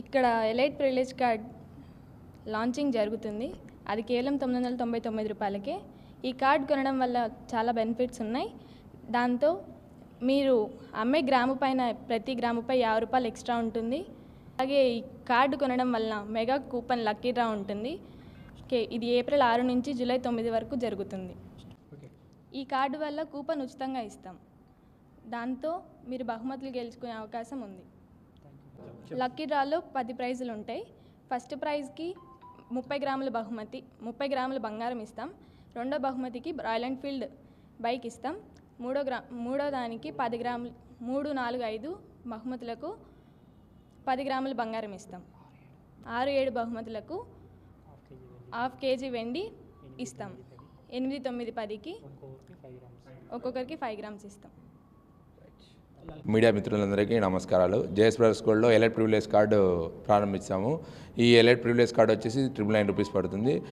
ఇక్కడ elite privilege card launching జరుగుతుంది. అది కేవలం 999 రూపాయలకే. ఈ కార్డ్ కొనడం వల్ల చాలా బెనిఫిట్స్ ఉన్నాయి. దాంతో మీరు అమ్మే గ్రాము పైన ప్రతి గ్రాముపై 50 రూపాయలు ఎక్స్ట్రా ఉంటుంది. అలాగే ఈ కార్డు కొనడం వలన మెగా కూపన్ లక్కీ డ్రా ఉంటుంది. ఇది ఏప్రిల్ 6 నుంచి జూలై 9 వరకు జరుగుతుంది. ఈ కార్డు వల్ల కూపన్ ఉచితంగా ఇస్తాం. దాంతో మీరు బహుమతులు గెలుచుకునే అవకాశం ఉంది. లక్కీ డ్రాలో 10 ప్రైజులు ఉంటాయి. ఫస్ట్ ప్రైజ్కి 30 గ్రాముల బహుమతి, 30 గ్రాముల బంగారం ఇస్తాం. రెండో బహుమతికి రాయల్ ఎన్ఫీల్డ్ బైక్ ఇస్తాం. మూడో దానికి 10 గ్రాములు 3, 4, 5 బహుమతులకు 10 గ్రాముల బంగారం ఇస్తాం. 6, 7 బహుమతులకు ½ కేజీ వెండి ఇస్తాం. 8, 9, 10కి ఒక్కొక్కరికి 5 గ్రామ్స్ ఇస్తాం. మీడియా మిత్రులందరికీ నమస్కారాలు. జేఎస్ బ్రదర్స్ గోల్డ్లో ఎలైట్ ప్రివిలేజ్ కార్డు ప్రారంభించాము. ఈ ఎలైట్ ప్రివిలేజ్ కార్డు వచ్చేసి 999 రూపీస్ పడుతుంది.